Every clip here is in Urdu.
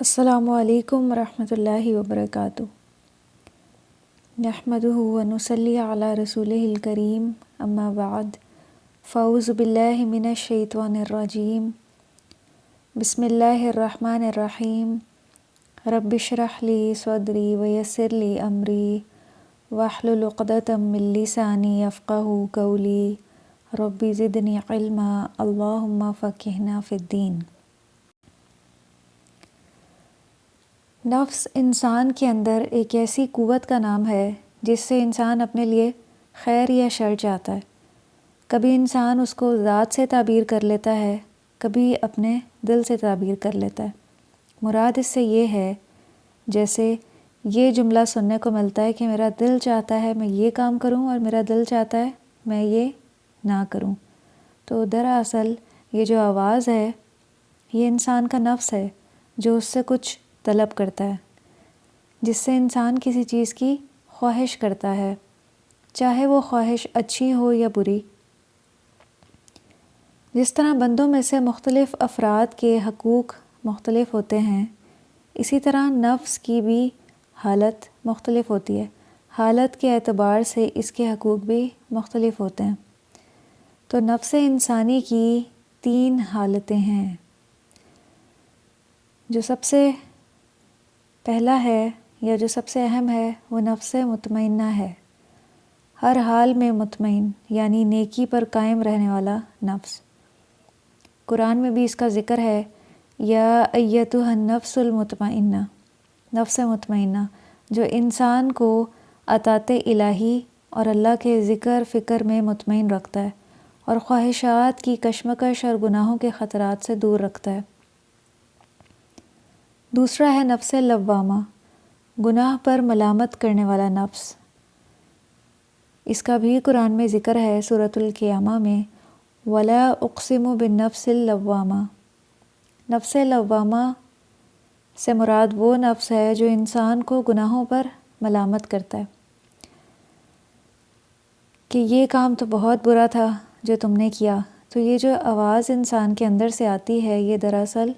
السلام علیکم ورحمۃ اللہ وبرکاتہ۔ نحمدہ ونصلی علی رسولہ الکریم، اما بعد، فاعوذ باللہ من الشیطان الرجیم، بسم اللہ الرحمن الرحیم۔ رب اشرح لی صدری ویسر لی امری واحلل عقدۃ من لسانی یفقہوا قولی، رب زدنی علما، اللہم فقہنا فی الدین۔ نفس انسان کے اندر ایک ایسی قوت کا نام ہے جس سے انسان اپنے لیے خیر یا شر چاہتا ہے۔ کبھی انسان اس کو ذات سے تعبیر کر لیتا ہے، کبھی اپنے دل سے تعبیر کر لیتا ہے۔ مراد اس سے یہ ہے، جیسے یہ جملہ سننے کو ملتا ہے کہ میرا دل چاہتا ہے میں یہ کام کروں اور میرا دل چاہتا ہے میں یہ نہ کروں۔ تو دراصل یہ جو آواز ہے یہ انسان کا نفس ہے جو اس سے کچھ طلب کرتا ہے، جس سے انسان کسی چیز کی خواہش کرتا ہے، چاہے وہ خواہش اچھی ہو یا بری۔ جس طرح بندوں میں سے مختلف افراد کے حقوق مختلف ہوتے ہیں، اسی طرح نفس کی بھی حالت مختلف ہوتی ہے۔ حالت کے اعتبار سے اس کے حقوق بھی مختلف ہوتے ہیں۔ تو نفس انسانی کی 3 حالتیں ہیں۔ جو سب سے پہلا ہے یا جو سب سے اہم ہے وہ نفس مطمئنہ ہے، ہر حال میں مطمئن، یعنی نیکی پر قائم رہنے والا نفس۔ قرآن میں بھی اس کا ذکر ہے، یا ایتھا النفس المطمئنہ، نفس مطمئنہ جو انسان کو اطاعت الہی اور اللہ کے ذکر فکر میں مطمئن رکھتا ہے اور خواہشات کی کشمکش اور گناہوں کے خطرات سے دور رکھتا ہے۔ دوسرا ہے نفس لوامہ، گناہ پر ملامت کرنے والا نفس۔ اس کا بھی قرآن میں ذکر ہے سورۃ القیامہ میں، وَلَا أُقْسِمُ بِالنَّفْسِ اللَّوَّامَةِ۔ نفس لوامہ سے مراد وہ نفس ہے جو انسان کو گناہوں پر ملامت کرتا ہے کہ یہ کام تو بہت برا تھا جو تم نے کیا۔ تو یہ جو آواز انسان کے اندر سے آتی ہے یہ دراصل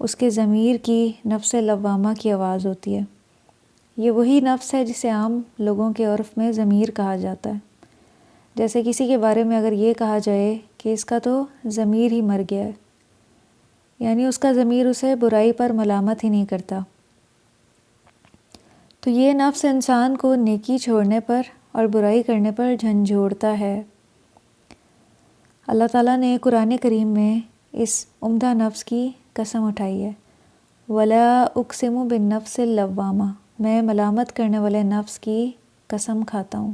اس کے ضمیر کی نفس لوامہ کی آواز ہوتی ہے۔ یہ وہی نفس ہے جسے عام لوگوں کے عرف میں ضمیر کہا جاتا ہے۔ جیسے کسی کے بارے میں اگر یہ کہا جائے کہ اس کا تو ضمیر ہی مر گیا ہے، یعنی اس کا ضمیر اسے برائی پر ملامت ہی نہیں کرتا۔ تو یہ نفس انسان کو نیکی چھوڑنے پر اور برائی کرنے پر جھنجھوڑتا ہے۔ اللہ تعالیٰ نے قرآن کریم میں اس عمدہ نفس کی قسم اٹھائی ہے، وَلَا أُقْسِمُ بِالنَّفْسِ اللَّوَّامَةِ، میں ملامت کرنے والے نفس کی قسم کھاتا ہوں۔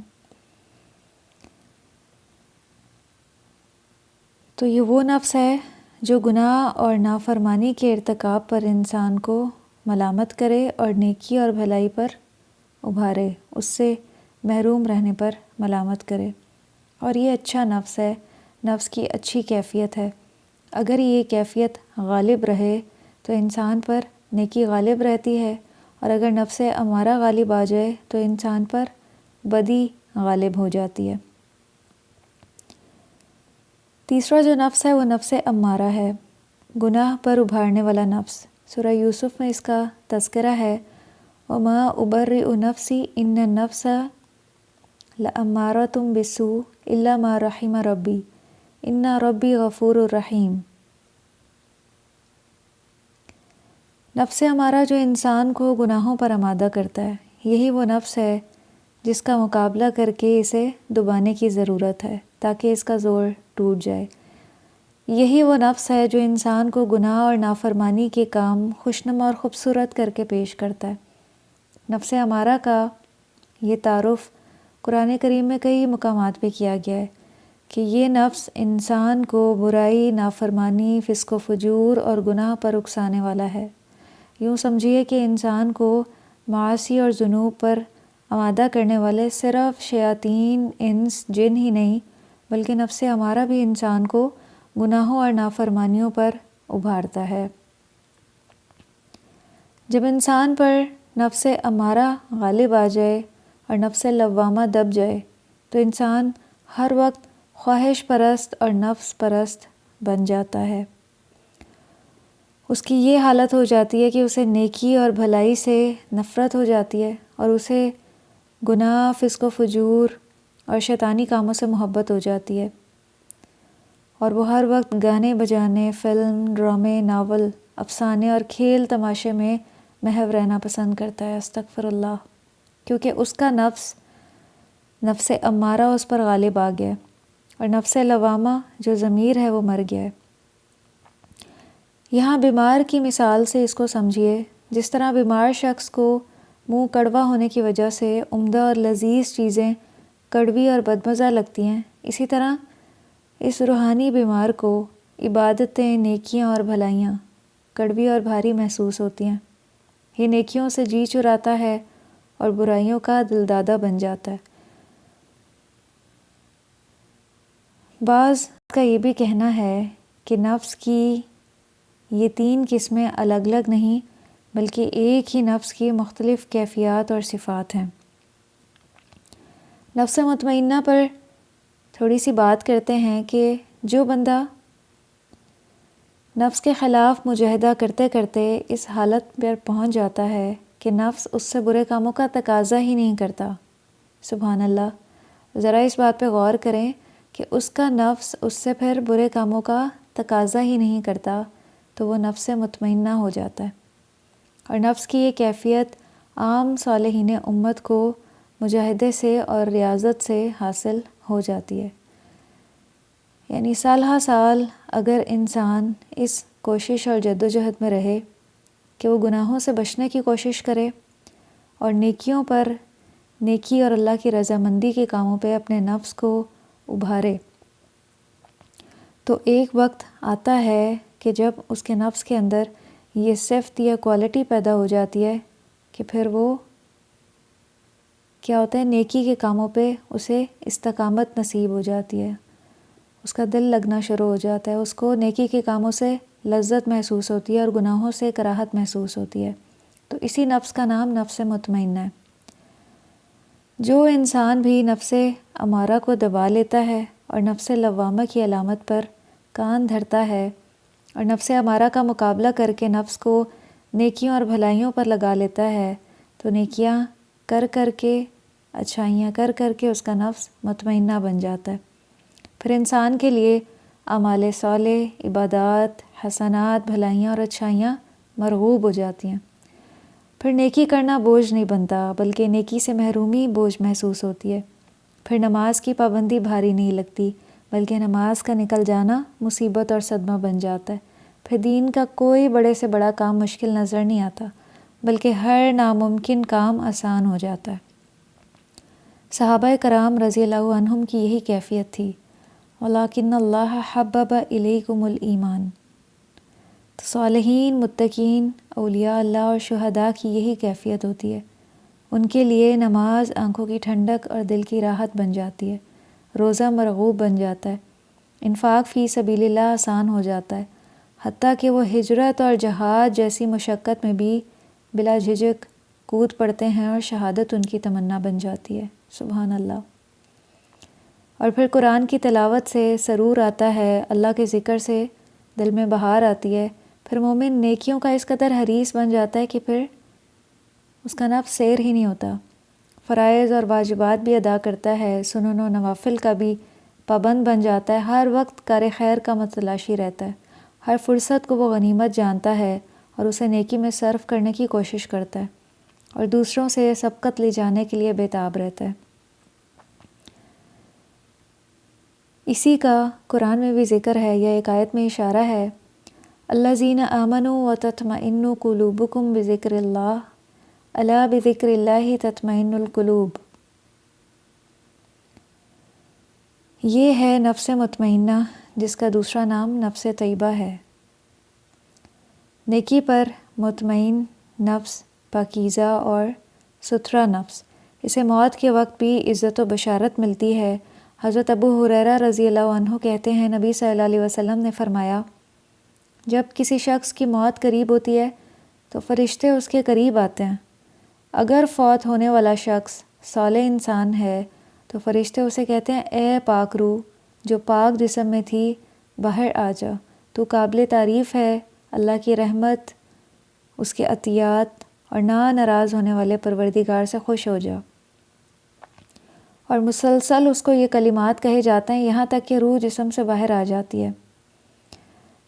تو یہ وہ نفس ہے جو گناہ اور نافرمانی کے ارتکاب پر انسان کو ملامت کرے اور نیکی اور بھلائی پر ابھارے، اس سے محروم رہنے پر ملامت کرے۔ اور یہ اچھا نفس ہے، نفس کی اچھی کیفیت ہے۔ اگر یہ کیفیت غالب رہے تو انسان پر نیکی غالب رہتی ہے، اور اگر نفس امارہ غالب آ جائے تو انسان پر بدی غالب ہو جاتی ہے۔ تیسرا جو نفس ہے وہ نفس امارہ ہے، گناہ پر ابھارنے والا نفس۔ سورہ یوسف میں اس کا تذکرہ ہے، وَمَا أُبَرِّئُ نَفْسِي إِنَّ النَّفْسَ لَأَمَّارَةٌ بِالسُّوءِ إِلَّا مَا رَحِمَ رَبِّي إِنَّ رَبِّي غَفُورٌ رَحِيمٌ۔ نفس امارہ جو انسان کو گناہوں پر آمادہ کرتا ہے، یہی وہ نفس ہے جس کا مقابلہ کر کے اسے دبانے کی ضرورت ہے تاکہ اس کا زور ٹوٹ جائے۔ یہی وہ نفس ہے جو انسان کو گناہ اور نافرمانی کے کام خوشنما اور خوبصورت کر کے پیش کرتا ہے۔ نفس امارہ کا یہ تعارف قرآن کریم میں کئی مقامات پہ کیا گیا ہے کہ یہ نفس انسان کو برائی، نافرمانی، فسق و فجور اور گناہ پر اکسانے والا ہے۔ یوں سمجھیے کہ انسان کو معاصی اور ذنوب پر آمادہ کرنے والے صرف شیاطین، انس، جن ہی نہیں بلکہ نفس امارہ بھی انسان کو گناہوں اور نافرمانیوں پر ابھارتا ہے۔ جب انسان پر نفس امارہ غالب آ جائے اور نفس لوامہ دب جائے تو انسان ہر وقت خواہش پرست اور نفس پرست بن جاتا ہے۔ اس کی یہ حالت ہو جاتی ہے کہ اسے نیکی اور بھلائی سے نفرت ہو جاتی ہے، اور اسے گناہ، فسق و فجور اور شیطانی کاموں سے محبت ہو جاتی ہے، اور وہ ہر وقت گانے بجانے، فلم، ڈرامے، ناول، افسانے اور کھیل تماشے میں محو رہنا پسند کرتا ہے۔ استغفر اللہ، کیونکہ اس کا نفس امارہ اس پر غالب آ گیا ہے، اور نفس لوامہ جو ضمیر ہے وہ مر گیا ہے۔ یہاں بیمار کی مثال سے اس کو سمجھیے، جس طرح بیمار شخص کو منہ کڑوا ہونے کی وجہ سے عمدہ اور لذیذ چیزیں کڑوی اور بدمزہ لگتی ہیں، اسی طرح اس روحانی بیمار کو عبادتیں، نیکیاں اور بھلائیاں کڑوی اور بھاری محسوس ہوتی ہیں۔ یہ نیکیوں سے جی چراتا ہے اور برائیوں کا دلدادہ بن جاتا ہے۔ بعض کا یہ بھی کہنا ہے کہ نفس کی یہ 3 قسمیں الگ الگ نہیں، بلکہ ایک ہی نفس کی مختلف کیفیات اور صفات ہیں۔ نفس مطمئنہ پر تھوڑی سی بات کرتے ہیں کہ جو بندہ نفس کے خلاف مجاہدہ کرتے کرتے اس حالت پر پہنچ جاتا ہے کہ نفس اس سے برے کاموں کا تقاضا ہی نہیں کرتا، سبحان اللہ، ذرا اس بات پہ غور کریں کہ اس کا نفس اس سے پھر برے کاموں کا تقاضا ہی نہیں کرتا، تو وہ نفس مطمئنہ ہو جاتا ہے۔ اور نفس کی یہ کیفیت عام صالحین امت کو مجاہدے سے اور ریاضت سے حاصل ہو جاتی ہے۔ یعنی سال ہا سال اگر انسان اس کوشش اور جدوجہد میں رہے کہ وہ گناہوں سے بچنے کی کوشش کرے اور نیکیوں پر، نیکی اور اللہ کی رضامندی کے کاموں پہ اپنے نفس کو ابھارے، تو ایک وقت آتا ہے کہ جب اس کے نفس کے اندر یہ صفت یا کوالٹی پیدا ہو جاتی ہے کہ پھر وہ کیا ہوتا ہے، نیکی کے کاموں پہ اسے استقامت نصیب ہو جاتی ہے، اس کا دل لگنا شروع ہو جاتا ہے، اس کو نیکی کے کاموں سے لذت محسوس ہوتی ہے اور گناہوں سے کراہت محسوس ہوتی ہے۔ تو اسی نفس کا نام نفس مطمئنہ ہے۔ جو انسان بھی نفس امارہ کو دبا لیتا ہے اور نفس لوامہ کی علامت پر کان دھرتا ہے اور نفس امارہ کا مقابلہ کر کے نفس کو نیکیوں اور بھلائیوں پر لگا لیتا ہے، تو نیکیاں کر کر کے، اچھائیاں کر کر کے اس کا نفس مطمئنہ بن جاتا ہے۔ پھر انسان کے لیے اعمال صالح، عبادات، حسنات، بھلائیاں اور اچھائیاں مرغوب ہو جاتی ہیں۔ پھر نیکی کرنا بوجھ نہیں بنتا، بلکہ نیکی سے محرومی بوجھ محسوس ہوتی ہے۔ پھر نماز کی پابندی بھاری نہیں لگتی، بلکہ نماز کا نکل جانا مصیبت اور صدمہ بن جاتا ہے۔ پھر دین کا کوئی بڑے سے بڑا کام مشکل نظر نہیں آتا، بلکہ ہر ناممکن کام آسان ہو جاتا ہے۔ صحابہ کرام رضی اللہ عنہم کی یہی کیفیت تھی۔ وَلَٰكِنَّ اللَّهَ حَبَّبَ إِلَيْكُمُ الْإِيمَانَ۔ تو صالحین، متقین، اولیاء اللہ اور شہداء کی یہی کیفیت ہوتی ہے۔ ان کے لیے نماز آنکھوں کی ٹھنڈک اور دل کی راحت بن جاتی ہے، روزہ مرغوب بن جاتا ہے، انفاق فی سبیل اللہ آسان ہو جاتا ہے، حتیٰ کہ وہ ہجرت اور جہاد جیسی مشقت میں بھی بلا جھجک کود پڑتے ہیں اور شہادت ان کی تمنا بن جاتی ہے، سبحان اللہ۔ اور پھر قرآن کی تلاوت سے سرور آتا ہے، اللہ کے ذکر سے دل میں بہار آتی ہے، پھر مومن نیکیوں کا اس قدر حریص بن جاتا ہے کہ پھر اس کا نفس سیر ہی نہیں ہوتا، فرائض اور واجبات بھی ادا کرتا ہے، سنن و نوافل کا بھی پابند بن جاتا ہے، ہر وقت کار خیر کا متلاشی رہتا ہے، ہر فرصت کو وہ غنیمت جانتا ہے اور اسے نیکی میں صرف کرنے کی کوشش کرتا ہے، اور دوسروں سے سبقت لے جانے کے لیے بےتاب رہتا ہے۔ اسی کا قرآن میں بھی ذکر ہے، یا ایک آیت میں اشارہ ہے، الذین آمنوا وتطمئن قلوبکم بذکر اللہ، الا بذکر اللہ تطمئن القلوب۔ یہ ہے نفس مطمئنہ، جس کا دوسرا نام نفس طیبہ ہے۔ نیکی پر مطمئن نفس پاکیزہ اور ستھرا نفس، اسے موت کے وقت بھی عزت و بشارت ملتی ہے۔ حضرت ابو ہریرہ رضی اللہ عنہ کہتے ہیں، نبی صلی اللہ علیہ وسلم نے فرمایا، جب کسی شخص کی موت قریب ہوتی ہے تو فرشتے اس کے قریب آتے ہیں۔ اگر فوت ہونے والا شخص صالح انسان ہے تو فرشتے اسے کہتے ہیں، اے پاک روح جو پاک جسم میں تھی، باہر آ جا، تو قابل تعریف ہے اللہ کی رحمت، اس کے عطیات اور ناراض ہونے والے پروردگار سے خوش ہو جا۔ اور مسلسل اس کو یہ کلمات کہے جاتے ہیں یہاں تک کہ روح جسم سے باہر آ جاتی ہے۔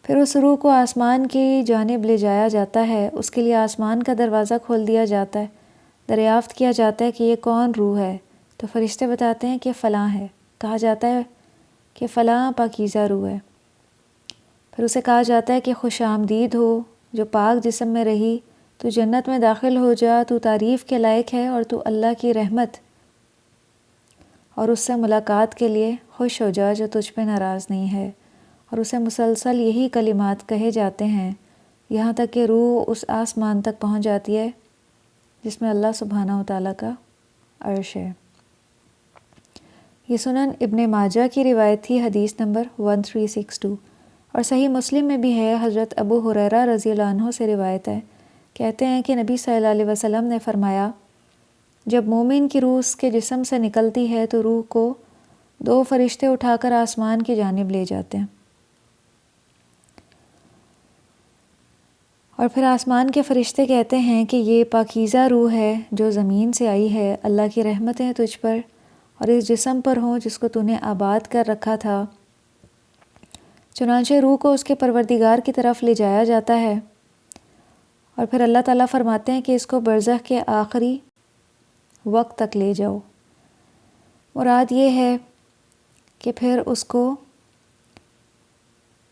پھر اس روح کو آسمان کی جانب لے جایا جاتا ہے، اس کے لیے آسمان کا دروازہ کھول دیا جاتا ہے، دریافت کیا جاتا ہے کہ یہ کون روح ہے، تو فرشتے بتاتے ہیں کہ فلاں ہے، کہا جاتا ہے کہ فلاں پاکیزہ روح ہے۔ پھر اسے کہا جاتا ہے کہ خوش آمدید ہو جو پاک جسم میں رہی، تو جنت میں داخل ہو جا، تو تعریف کے لائق ہے اور تو اللہ کی رحمت اور اس سے ملاقات کے لیے خوش ہو جا جو تجھ پہ ناراض نہیں ہے۔ اور اسے مسلسل یہی کلمات کہے جاتے ہیں یہاں تک کہ روح اس آسمان تک پہنچ جاتی ہے جس میں اللہ سبحانہ و تعالیٰ کا عرش ہے۔ یہ سنن ابن ماجہ کی روایت تھی، حدیث نمبر 1362، اور صحیح مسلم میں بھی ہے، حضرت ابو ہریرہ رضی اللہ عنہ سے روایت ہے، کہتے ہیں کہ نبی صلی اللہ علیہ وسلم نے فرمایا، جب مومن کی روح اس کے جسم سے نکلتی ہے تو روح کو 2 فرشتے اٹھا کر آسمان کی جانب لے جاتے ہیں، اور پھر آسمان کے فرشتے کہتے ہیں کہ یہ پاکیزہ روح ہے جو زمین سے آئی ہے، اللہ کی رحمتیں تجھ پر اور اس جسم پر ہوں جس کو تو نے آباد کر رکھا تھا۔ چنانچہ روح کو اس کے پروردگار کی طرف لے جایا جاتا ہے، اور پھر اللہ تعالیٰ فرماتے ہیں کہ اس کو برزخ کے آخری وقت تک لے جاؤ۔ مراد یہ ہے کہ پھر اس کو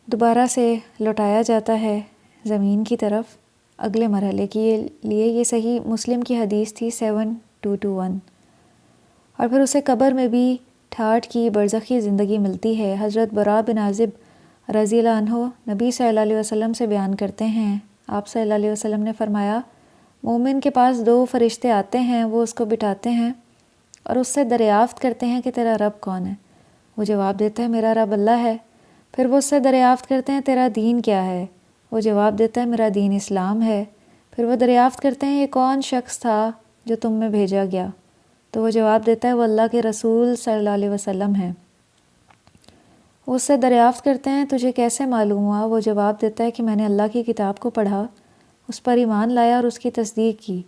دوبارہ سے لوٹایا جاتا ہے زمین کی طرف اگلے مرحلے کے لیے۔ یہ صحیح مسلم کی حدیث تھی 7221۔ اور پھر اسے قبر میں بھی ٹھاٹھ کی برزخی زندگی ملتی ہے۔ حضرت براء بن عازب رضی اللہ عنہ نبی صلی اللہ علیہ وسلم سے بیان کرتے ہیں، آپ صلی اللہ علیہ وسلم نے فرمایا، مومن کے پاس 2 فرشتے آتے ہیں، وہ اس کو بٹھاتے ہیں اور اس سے دریافت کرتے ہیں کہ تیرا رب کون ہے؟ وہ جواب دیتا ہے میرا رب اللہ ہے۔ پھر وہ اس سے دریافت کرتے ہیں تیرا دین کیا ہے؟ وہ جواب دیتا ہے میرا دین اسلام ہے۔ پھر وہ دریافت کرتے ہیں یہ کون شخص تھا جو تم میں بھیجا گیا؟ تو وہ جواب دیتا ہے وہ اللہ کے رسول صلی اللہ علیہ وسلم ہے۔ وہ اس سے دریافت کرتے ہیں تجھے کیسے معلوم ہوا؟ وہ جواب دیتا ہے کہ میں نے اللہ کی کتاب کو پڑھا، اس پر ایمان لایا اور اس کی تصدیق کی۔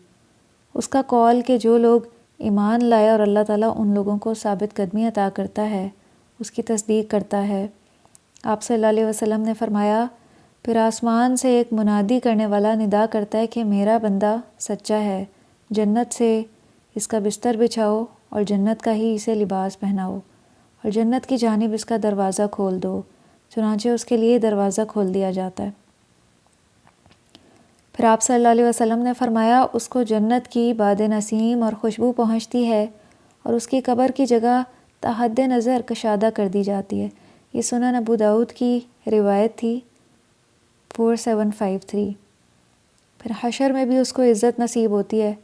اس کا قول کہ جو لوگ ایمان لائے اور اللہ تعالیٰ ان لوگوں کو ثابت قدمی عطا کرتا ہے، اس کی تصدیق کرتا ہے۔ آپ صلی اللہ علیہ وسلم نے فرمایا، پھر آسمان سے ایک منادی کرنے والا ندا کرتا ہے کہ میرا بندہ سچا ہے، جنت سے اس کا بستر بچھاؤ اور جنت کا ہی اسے لباس پہناؤ اور جنت کی جانب اس کا دروازہ کھول دو۔ چنانچہ اس کے لیے دروازہ کھول دیا جاتا ہے۔ پھر آپ صلی اللہ علیہ وسلم نے فرمایا، اس کو جنت کی باد نسیم اور خوشبو پہنچتی ہے اور اس کی قبر کی جگہ تا حد نظر کشادہ کر دی جاتی ہے۔ یہ سنن ابو داؤد کی روایت تھی 4753۔ پھر حشر میں بھی اس کو عزت نصیب ہوتی ہے۔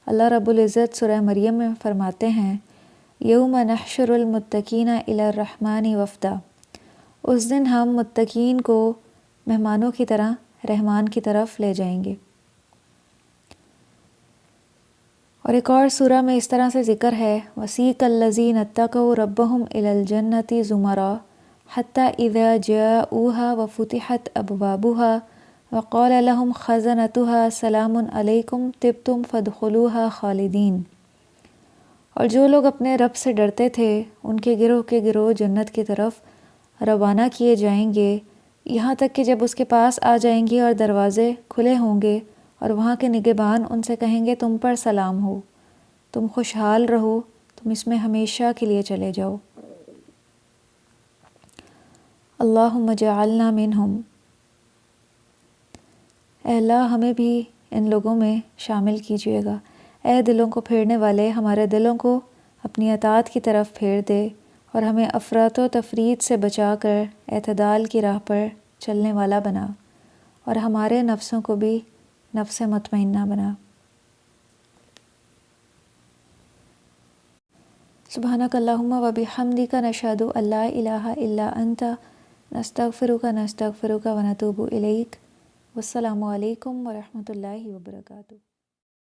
اللہ رب العزت سورہ مریم میں فرماتے ہیں، یوم نحشر المتقین الی الرحمن وفدا، اس دن ہم متقین کو مہمانوں کی طرح رحمان کی طرف لے جائیں گے۔ اور ایک اور سورہ میں اس طرح سے ذکر ہے، وسیق الذین اتقوا ربهم الی الجنۃ زمرا حتی اذا جاؤوها وفتحت ابوابها وقال لهم خزنتها سلام علیکم طبتم فادخلوها خالدین۔ اور جو لوگ اپنے رب سے ڈرتے تھے ان کے گروہ جنت کی طرف روانہ کیے جائیں گے، یہاں تک کہ جب اس کے پاس آ جائیں گے اور دروازے کھلے ہوں گے اور وہاں کے نگہبان ان سے کہیں گے تم پر سلام ہو، تم خوشحال رہو، تم اس میں ہمیشہ کے لیے چلے جاؤ۔ اللہم اجعلنا منہم، اے اللہ ہمیں بھی ان لوگوں میں شامل کیجیے گا۔ اے دلوں کو پھیرنے والے، ہمارے دلوں کو اپنی اطاعت کی طرف پھیر دے اور ہمیں افراط و تفریط سے بچا کر اعتدال کی راہ پر چلنے والا بنا، اور ہمارے نفسوں کو بھی نفس مطمئنہ بنا۔ سبحانک اللہم و بحمدک نشہد ان لا الہ الا انت نستغفرک و نتوب الیک۔ والسلام علیکم ورحمۃ اللہ وبرکاتہ۔